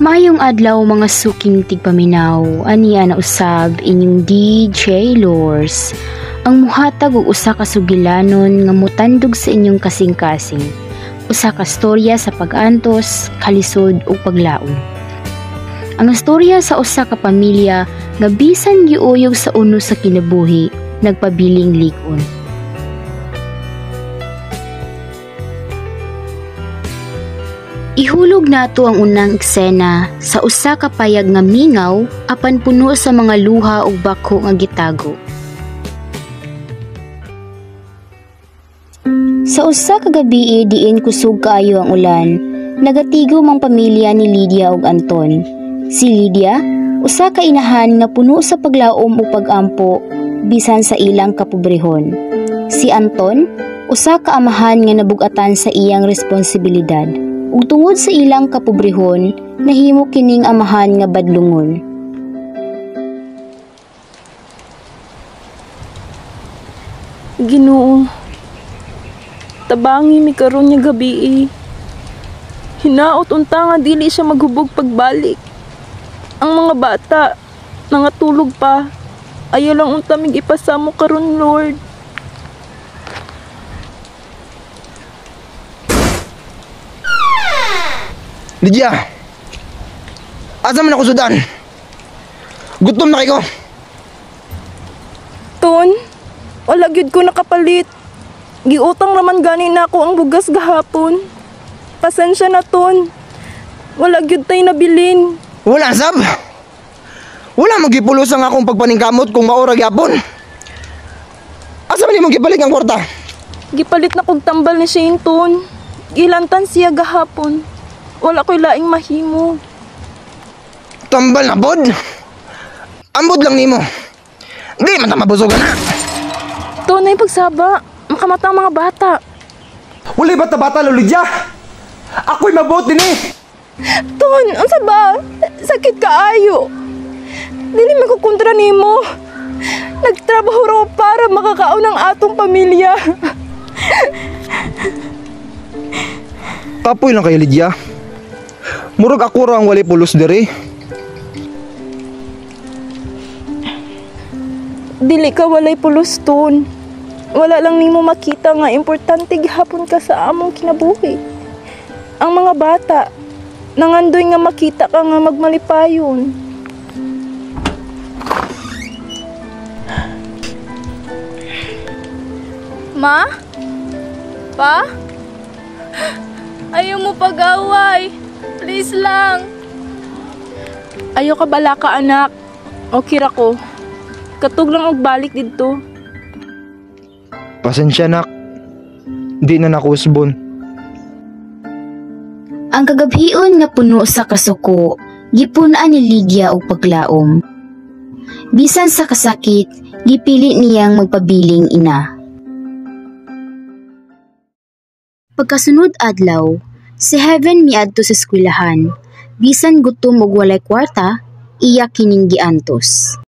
Maayong adlaw mga suking tigpaminaw, aniya na usab inyong DJ Lors. Ang muhatag og usa ka sugilanon nga mutandog sa inyong kasing-kasing. Usa ka storya sa pag-antos, kalisod ug paglaom. Ang istorya sa usa ka pamilya nga bisan giuyog sa uno sa kinabuhi, nagpabiling lig-on. Ihulog nato ang unang eksena sa usa ka payag nga mingaw apan puno sa mga luha ug bako nga gitago. Sa usa ka gabii diin kusog kaayo ang ulan, nagatigo mang pamilya ni Lydia ug Anton. Si Lydia, usa ka inahan nga puno sa paglaom ug pagampo bisan sa ilang kapobrehon. Si Anton, usa ka amahan nga nabug-atan sa iyang responsibilidad. Ug tungod sa ilang kapobrehon, nahimo kining amahan nga badlungon. Ginoo, tabangi mi karon nga gabi. Hinaot unta nga dili siya maghubog pagbalik. Ang mga bata nangatulog pa. Ayaw lang unta mig ipasamo karon, Lord. Lydia! Asa man ako sudan? Gutom na kayo! Ton, wala gyud ko nakapalit. Giutang naman gani na ako ang bugas gahapon. Pasensya na, Ton. Wala gyud tay nabilin. Wala, Sab! Wala magipulos ang akong pagpaningkamot kung maura gyapon. Asa man imong gipalit ang kwarta? Gipalit na kog tambal ni Shane, Ton. Gilantan siya gahapon. Wala ko'y laing mahimo. Tambal na bod? Ambod lang nimo. Di man ta mabusogan na. Ton, ay pagsaba. Makamata ang mga bata. Wala ba ta bata, Lydia? Ako'y mabuot din eh. Ton, unsa ba? Sakit kaayo. Dili magkukontra nimo. Nagtrabaho raw para makakaon ang atong pamilya. Tapoy lang kayo, Lydia. Murag ako ra ang wali pulos diri. Dili ka walay pulos, Ton. Wala lang nimo makita nga importante gihapon ka sa among kinabuhi. Ang mga bata nangandoy nga makita ka nga magmalipayon. Ma? Pa? Ayaw mo pag-away. Please lang. Ayaw ka bala ka, anak. Okay ra ko. Katog lang og balik dito. Pasensya, nak. Di na nakusbon. Ang kagabhion nga puno sa kasuko, gipunan ni Lydia og paglaom. Bisan sa kasakit, gipili niyang magpabiling ina. Pagkasunod adlaw, si Heaven miadto sa eskwelahan. Bisan gutom ug walay kwarta, iya kining giantos.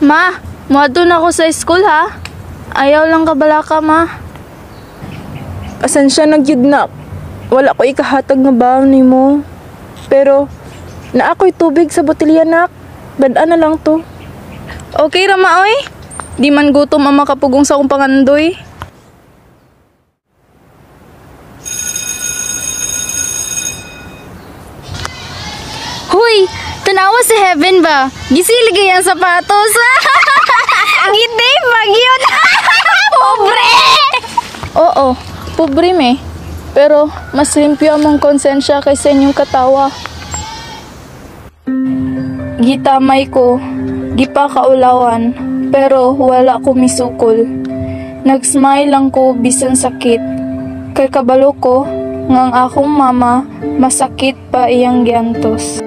Ma, muadto na ako sa school ha. Ayaw lang kabala ka, ma. Pasensya na gyud na. Wala ko ikahatag nga baon nimo. Pero na ako'y tubig sa botelya, nak. Bad-an na lang to. Okay ra, ma, oy. Di man gutom ang makapugong sa akong pangandoy. Hoy, tanawa si Heaven ba? Gisilig yung sapatos. Ngiti, magyod. Pobre! Oo, pobre me. Pero mas limpyo among konsensya kaysa inyong katawa. Gitamay ko, gipakaulawan, pero wala ko misukol. Nag-smile lang ko bisan sakit. Kay kabalo ko, nga ang akong mama, masakit pa iyang giantos.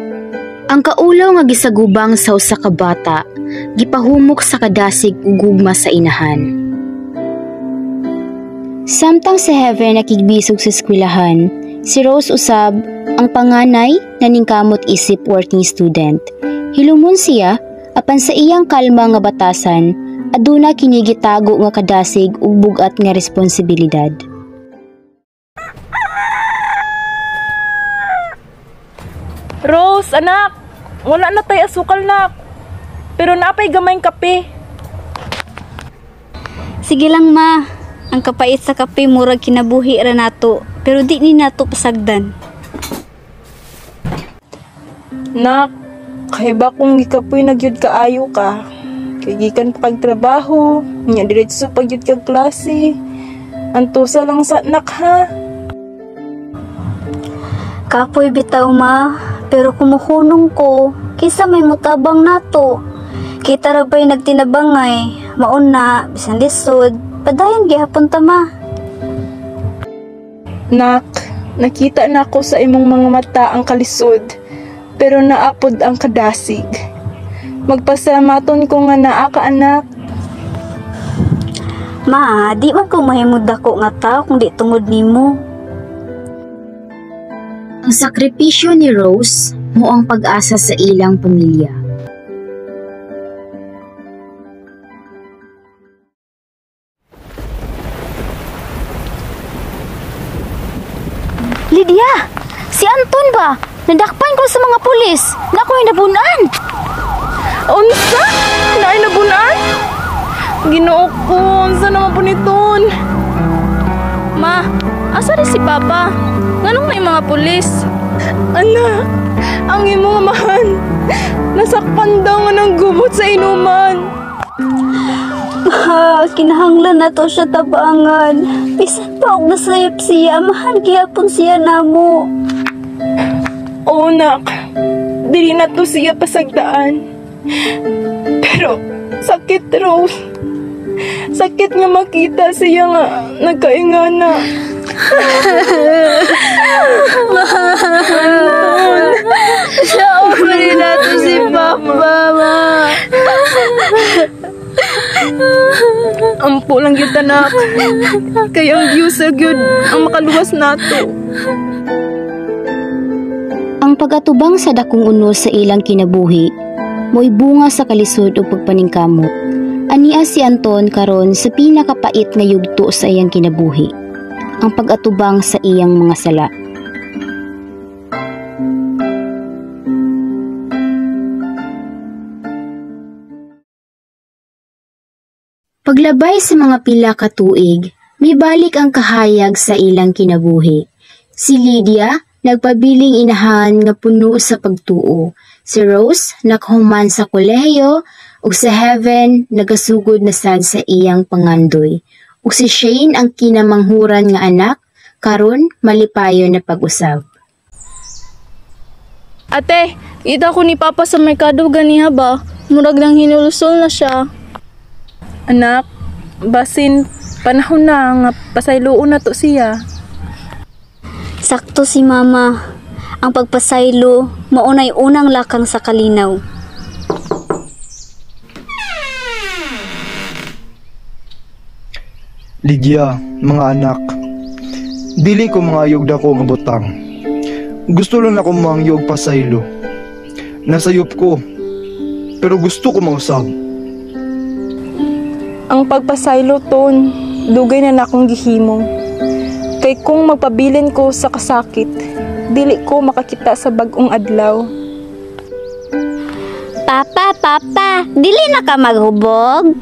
Ang kaulaw nga gisagubang sa usa ka bata, gipahumok sa kadasig ug gugma sa inahan. Samtang si Heaven nakigbisog sa eskwelahan, si Rose usab ang panganay na ningkamot isip working student. Hilumon siya apan sa iyang kalma nga batasan, aduna kini gitago nga kadasig ug bugat nga responsibilidad. Rose, anak! Wala na tay asukal, nak. Pero napay gamayng kape. Sige lang ma, ang kapait sa kape murag kinabuhi ra nato, pero di ni nato pasagdan. Nak, kay ba kung gikapoy nagyud kaayo ka? Kay gikan pa kag trabaho, nya diretso pagyud kag klase. Antusa lang sa nak ha. Kapoy bitaw ma, pero kumuhunong ko, kisa may mutabang nato. Kita ra ba'y nagtinabangay, mauna, bisan lisod, padayon gihapon ta ma. Nak, nakita na ako sa imong mga mata ang kalisod, pero naapod ang kadasig. Magpasamaton ko nga naa ka anak. Ma, di man ko mahimod dako nga tao kung di tungod nimo. Ang sakripisyo ni Rose mo ang pag-asa sa ilang pamilya. Lydia! Si Anton ba? Nadakpan ko sa mga pulis. Nako'y nabunan. Unsa? Naay nabunan? Ginoo ko, unsa naman po niton? Ma, asa rin si Papa? Nganong may mga pulis? Anak, ang imong amahan. Nasakpan daw nga ng gubot sa inuman. Ma, kinahanglan na to siya tabangan. Bisan pa og nasayop siya, mahal gihapon siya namo. Oo, nak. Dili na to siya pasagdaan. Pero, sakit, Rose. Sakit nga makita siya nga nagkaingana. Siya rin na to si Papa, ma. Ampo lang yun, anak. Kaya ang Diyos yun ang makaluwas nato. Ang pag-atubang sa dakong unos sa ilang kinabuhi, mo'y bunga sa kalisod o pagpaningkamot. Ania si Anton karon sa pinakapait nga yugto sa iyang kinabuhi, ang pag-atubang sa iyang mga sala. Paglabay sa mga pila ka tuig, may balik ang kahayag sa ilang kinabuhi. Si Lydia, nagpabiling inahan nga puno sa pagtuo. Si Rose, nakhuman sa kolehiyo, ug si Heaven, nagasugod na sad sa iyang pangandoy. Ug si Shane, ang kinamanghuran nga anak, karon malipayo na pag-usab. Ate, ita ko ni Papa sa merkado ganiha ba? Murag nang hinulusol na siya. Anak, basin panahon na nga pasayloon na to siya. Sakto si Mama. Ang pagpasaylo, maunay unang lakang sa kalinaw. Lydia, mga anak, dili ko mga yog dako nga butang. Gusto lang ako mga yog pasaylo. Nasayop ko, pero gusto ko mausab. Ang pagpasaylo ton, dugay na nakong gihimo. Kay kung magpabilin ko sa kasakit, dili ko makakita sa bag-ong adlaw. Papa, dili na ka maghubog?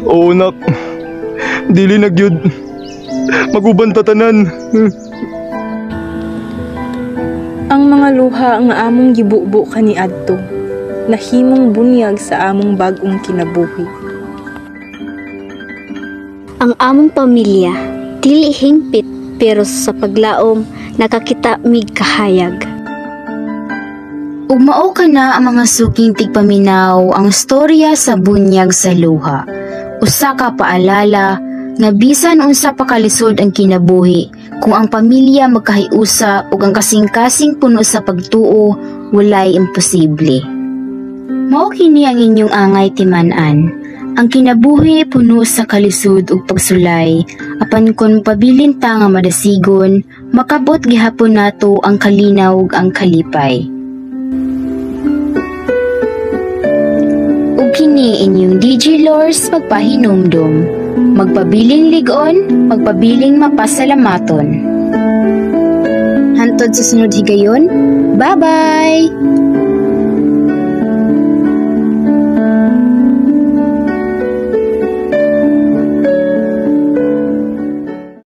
Oo, nak. Dili na gyud. Maguban tatanan. Ang mga luha nga among gibubo kaniadto, nahimong bunyag sa among bag-ong kinabuhi. Ang among pamilya, dili hingpit, pero sa paglaom, nakakita mig kahayag. Ug mao kana ang mga suking tigpaminaw ang storya sa bunyag sa luha. Usa ka paalala nga bisan unsa pa kalisod ang kinabuhi, kung ang pamilya magkahiusa ug ang kasing-kasing puno sa pagtuo, walay imposible. Mao kini ang inyong angay timan-an. Ang kinabuhi puno sa kalisod ug pagsulay, apan kon pabilin ta nga madasigon, makabot gihapon nato ang kalinaw ug ang kalipay. Ug Ug kini inyong DJ Lors magpahinumdum. Magpabiling ligon, magpabiling mapasalamaton. Hantod sa sunod higayon. Bye-bye!